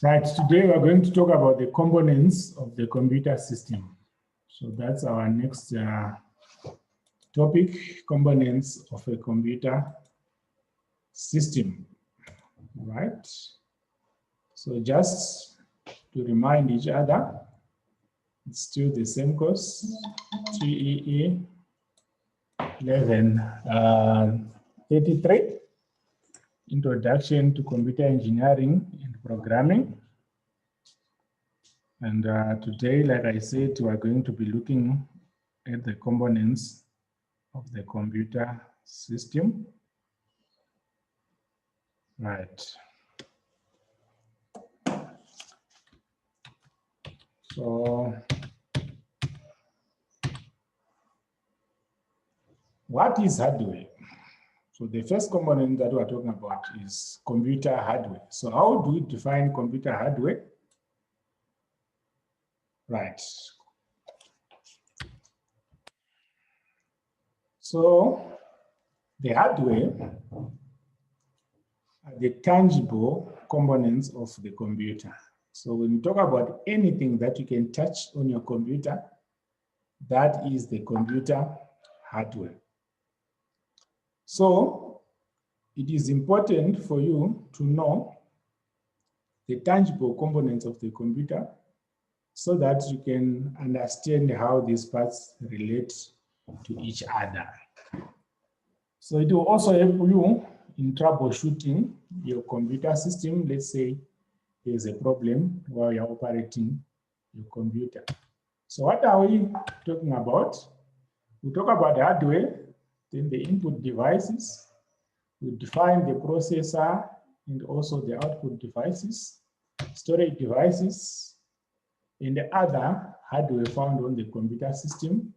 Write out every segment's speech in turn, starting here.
Right, today we're going to talk about the components of the computer system. So that's our next topic, components of a computer system, right? So just to remind each other, it's still the same course, TEE 1183, Introduction to Computer Engineering and Programming. And today, like I said, we are going to be looking at the components of the computer system. Right. So, what is hardware? So the first component that we're talking about is computer hardware. So how do we define computer hardware? Right. So the hardware are the tangible components of the computer. So when you talk about anything that you can touch on your computer, that is the computer hardware. So it is important for you to know the tangible components of the computer so that you can understand how these parts relate to each other. So it will also help you in troubleshooting your computer system. Let's say there's a problem while you're operating your computer. So what are we talking about? We talk about hardware, then the input devices. We define the processor and also the output devices, storage devices, and the other hardware found on the computer system,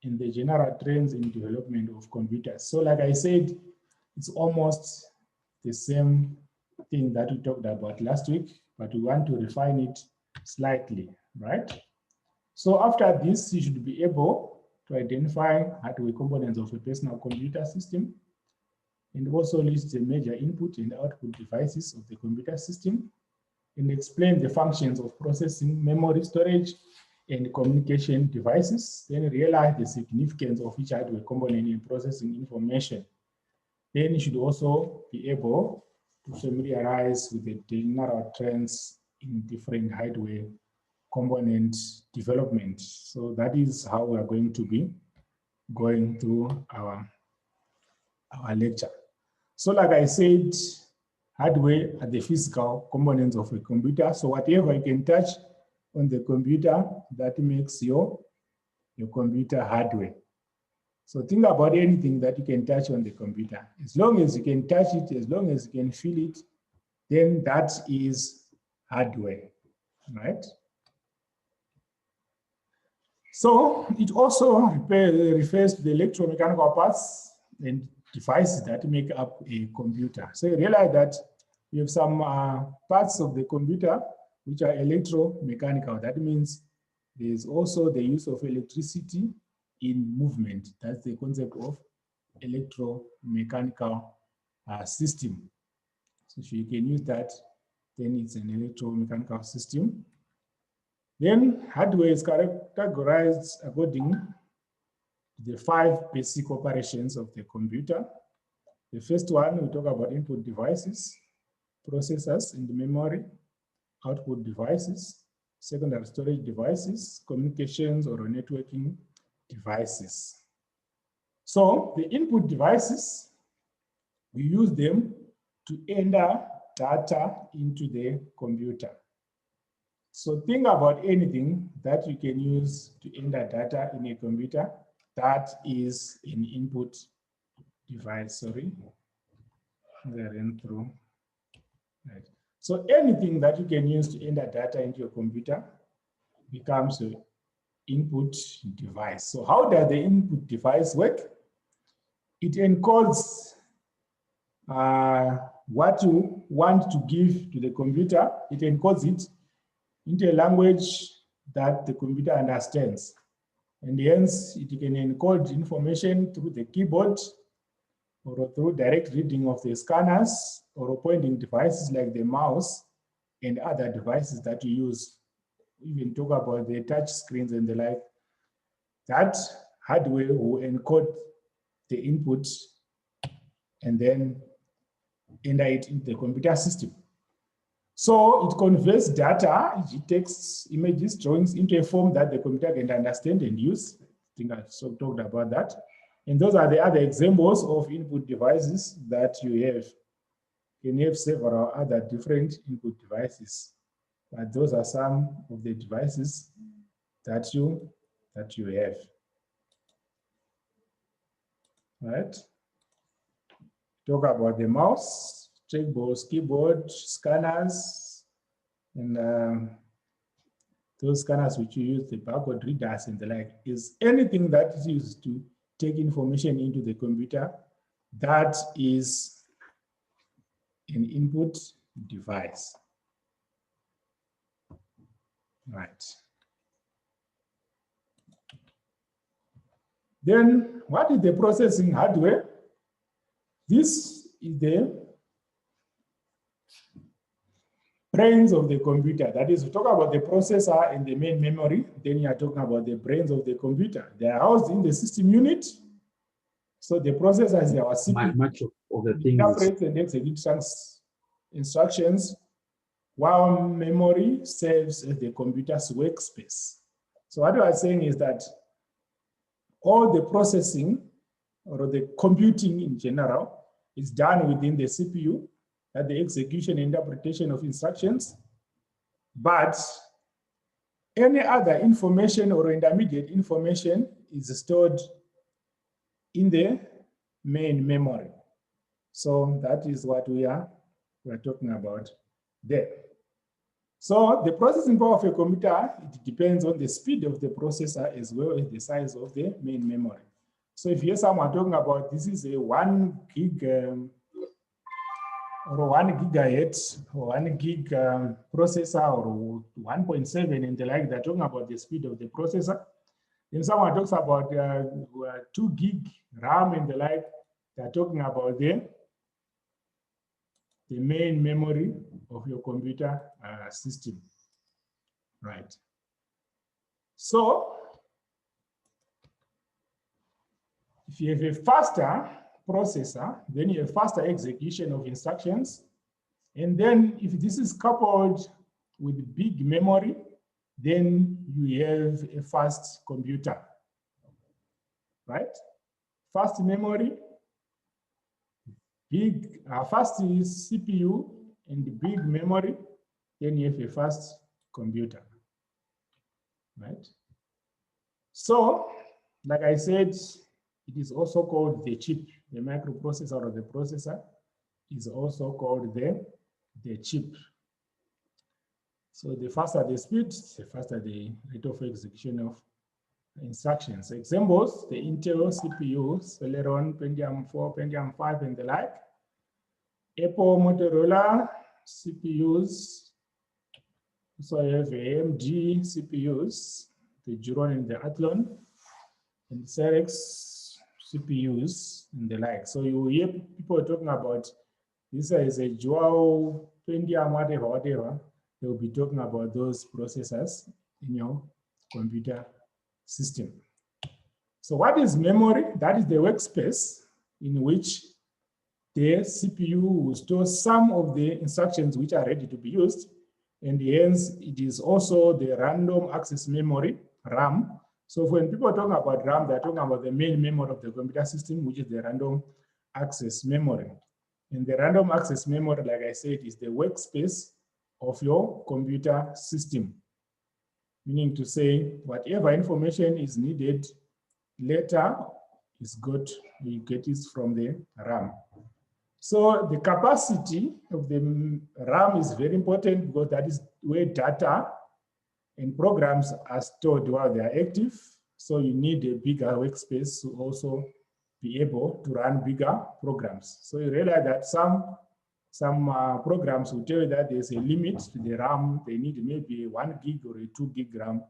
and the general trends in development of computers. So like I said, it's almost the same thing that we talked about last week, but we want to refine it slightly, right? So after this, you should be able to identify hardware components of a personal computer system, and also list the major input and output devices of the computer system, and explain the functions of processing, memory, storage, and communication devices. Then realize the significance of each hardware component in processing information. Then you should also be able to familiarize with the general trends in different hardware component development. So that is how we are going to be going through our lecture. So like I said, hardware are the physical components of a computer. So whatever you can touch on the computer, that makes your computer hardware. So think about anything that you can touch on the computer. As long as you can touch it, as long as you can feel it, then that is hardware, right? So it also refers to the electromechanical parts and devices that make up a computer. So you realize that you have some parts of the computer which are electromechanical. That means there's also the use of electricity in movement. That's the concept of electromechanical system. So if you can use that, then it's an electromechanical system. Then hardware is categorized according to the 5 basic operations of the computer. The first one, we talk about input devices, processors and memory, output devices, secondary storage devices, communications or networking devices. So the input devices, we use them to enter data into the computer. So think about anything that you can use to enter data in a computer. That is an input device. Sorry, I ran through. Right. So anything that you can use to enter data into your computer becomes an input device. So how does the input device work? It encodes what you want to give to the computer. It encodes it into a language that the computer understands. And hence, it can encode information through the keyboard or through direct reading of the scanners or pointing devices like the mouse and other devices that you use, even talk about the touch screens and the like, that hardware will encode the input and then enter it into the computer system. So it converts data, e.g. text, images, drawings into a form that the computer can understand and use. I think I talked about that. And those are the other examples of input devices that you have. You can have several other different input devices, but those are some of the devices that you have. Right? Talk about the mouse, trackballs, keyboard, scanners, and those scanners which you use, the barcode readers and the like, is anything that is used to take information into the computer that is an input device. Right. Then what is the processing hardware? This is the brains of the computer. That is, we talk about the processor and the main memory, then you are talking about the brains of the computer. They are housed in the system unit. So the processor is our CPU. Much of the things interprets and executes instructions, while memory serves as the computer's workspace. So what I was saying is that all the processing or the computing in general is done within the CPU, at the execution and interpretation of instructions, but any other information or intermediate information is stored in the main memory. So that is what we're talking about there. So the processing power of a computer, it depends on the speed of the processor as well as the size of the main memory. So if you hear someone talking about this is a 1 gig or 1 gigahertz or 1 gig processor or 1.7 and the like, they're talking about the speed of the processor. Then someone talks about 2 gig RAM and the like, they're talking about the main memory of your computer system, right? So if you have a faster processor, then you have faster execution of instructions. And then if this is coupled with big memory, then you have a fast computer, right? Fast memory, big, fast CPU and big memory, then you have a fast computer, right? So, like I said, it is also called the chip. The microprocessor or the processor is also called the chip. So the faster the speed, the faster the rate of execution of instructions. Examples, the Intel CPU, Celeron, Pentium 4, Pentium 5, and the like. Apple, Motorola CPUs. So you have AMD CPUs, the Juron and the Athlon, and Cerex CPUs and the like. So you hear people talking about this is a dual Pentium, whatever. They will be talking about those processors in your computer system. So what is memory? That is the workspace in which the CPU will store some of the instructions which are ready to be used, and hence it is also the random access memory, RAM. So when people are talking about RAM, they're talking about the main memory of the computer system, which is the random access memory. And the random access memory, like I said, is the workspace of your computer system. Meaning to say, whatever information is needed later is good, we get it from the RAM. So the capacity of the RAM is very important because that is where data and programs are stored while they are active. So you need a bigger workspace to also be able to run bigger programs. So you realize that some programs will tell you that there's a limit to the RAM. They need maybe 1 gig or a 2 gig RAM.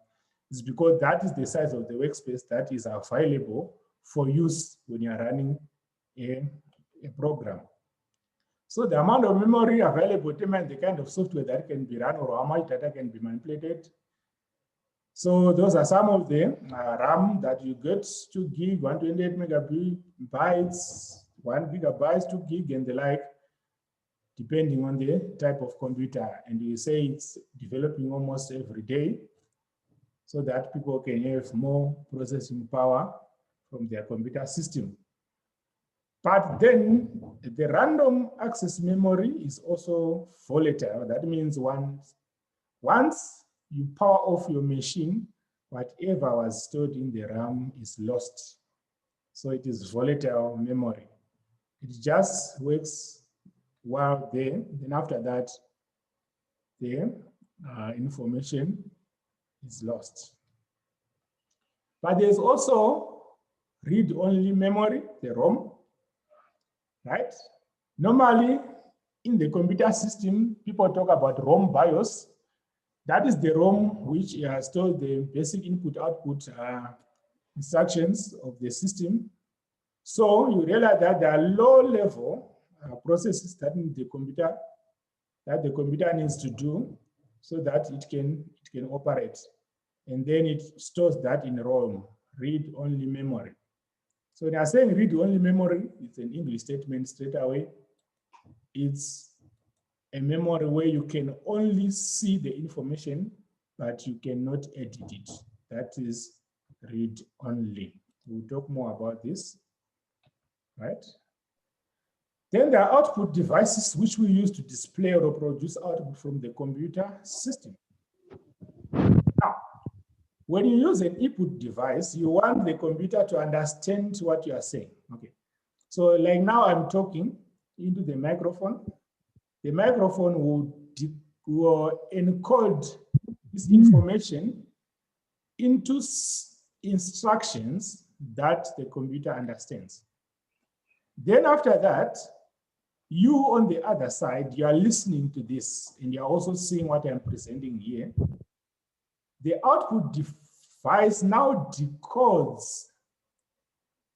It's because that is the size of the workspace that is available for use when you're running a program. So the amount of memory available determines the kind of software that can be run or how much data can be manipulated. So those are some of the RAM that you get: 2 gig, 128 megabytes, 1 gigabyte, 2 gig, and the like, depending on the type of computer. And you say it's developing almost every day so that people can have more processing power from their computer system. But then the random access memory is also volatile. That means once you power off your machine, whatever was stored in the RAM is lost. So it is volatile memory. It just works while there, then after that, the information is lost. But there's also read-only memory, the ROM, right? Normally, in the computer system, people talk about ROM BIOS. That is the ROM which stores the basic input-output instructions of the system. So you realize that there are low-level processes that the computer needs to do so that it can operate. And then it stores that in ROM, read-only memory. So when I saying read-only memory, it's an English statement straight away. It's a memory where you can only see the information, but you cannot edit it. That is read-only. We'll talk more about this, right? Then there are output devices which we use to display or produce output from the computer system. Now, when you use an input device, you want the computer to understand what you are saying. Okay. So like now I'm talking into the microphone. The microphone will encode this information into instructions that the computer understands. Then after that, you on the other side, you are listening to this and you're also seeing what I'm presenting here. The output device now decodes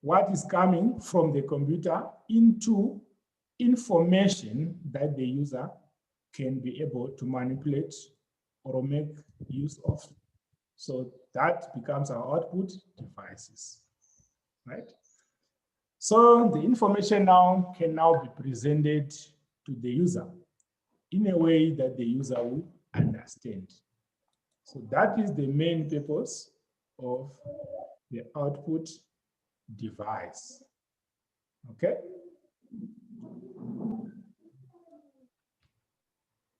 what is coming from the computer into information that the user can be able to manipulate or make use of. So that becomes our output devices, right? So the information now can be presented to the user in a way that the user will understand. So that is the main purpose of the output device. Okay?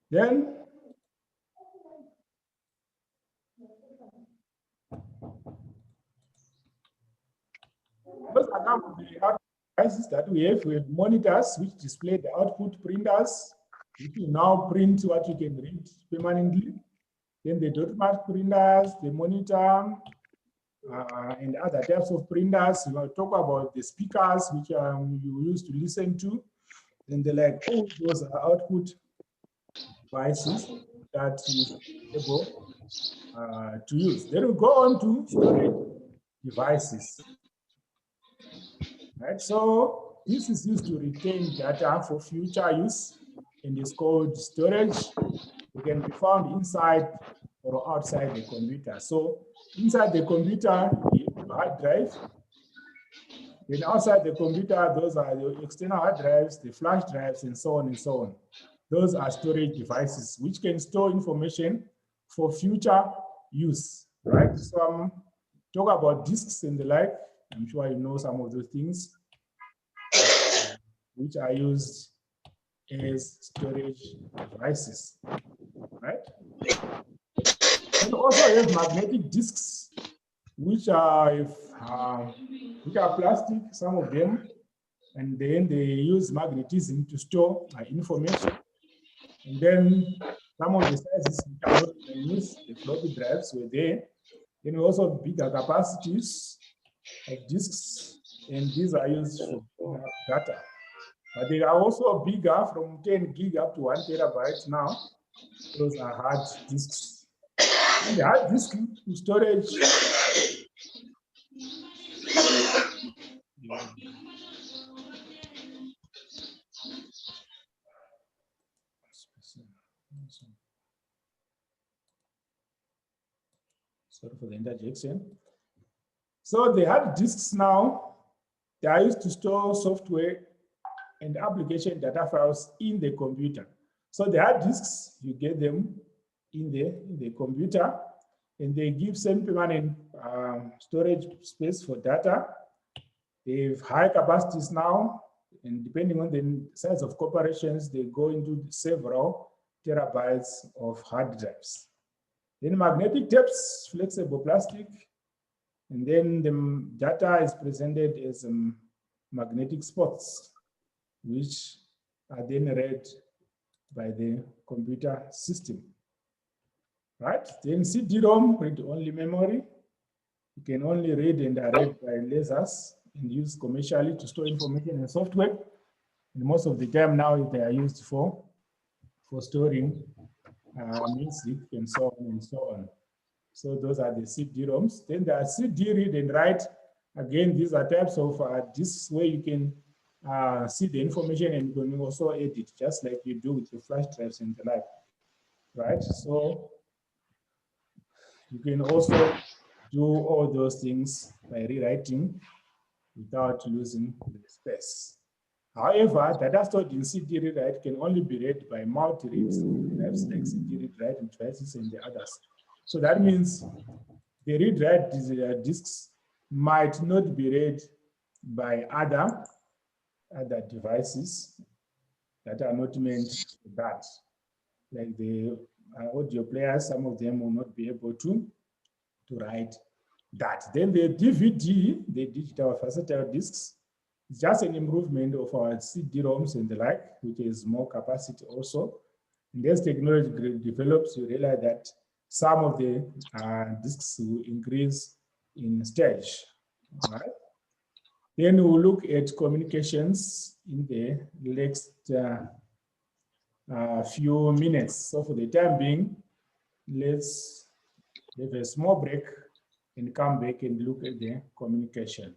Then those are some of the output devices that we have. We have monitors which display the output, printers which will now print what you can read permanently. Then the dot matrix printers, the monitor, and other types of printers. We will talk about the speakers which you use to listen to. Then all those are output devices that you are able to use. Then we go on to storage devices. Right, so this is used to retain data for future use and is called storage. It can be found inside or outside the computer. So inside the computer, you have a hard drive. Then outside the computer, those are the external hard drives, the flash drives, and so on and so on. Those are storage devices which can store information for future use, right? So talk about disks and the like. I'm sure you know some of those things which are used as storage devices, right? And also you have magnetic disks, which are plastic, some of them, and then they use magnetism to store information. And then some of the sizes which are not used, the floppy drives were there. Then also bigger capacities of disks, and these are used for data. But they are also bigger, from 10 gig up to 1 terabyte now. Those are hard disks. And the hard disk storage Sorry for the interjection. So the hard disks now, they are used to store software and application data files in the computer. So the hard disks, you get them in the computer, and they give some permanent storage space for data. They have high capacities now, and depending on the size of corporations, they go into several terabytes of hard drives. Then magnetic tapes, flexible plastic, and then the data is presented as magnetic spots, which are then read by the computer system. Right? Then CD-ROM, read-only memory. You can only read and are read by lasers and used commercially to store information and software. And most of the time now they are used for storing music and so on and so on. So those are the CD-ROMs. Then there are CD read and write. Again, these are types of disks where you can see the information and you can also edit, just like you do with your flash drives and the like, right? So you can also do all those things by rewriting without losing the space. However, data stored in CD read-write can only be read by multi-reads, types like CD read-write devices and the others. So that means the read-write disks might not be read by other devices that are not meant for that. Like the audio players, some of them will not be able to write that. Then the DVD, the digital versatile disks, is just an improvement of our CD-ROMs and the like, which is more capacity also. And as technology develops, you realize that some of the disks will increase in stage. All right? Then we'll look at communications in the next few minutes. So for the time being, let's have a small break and come back and look at the communication.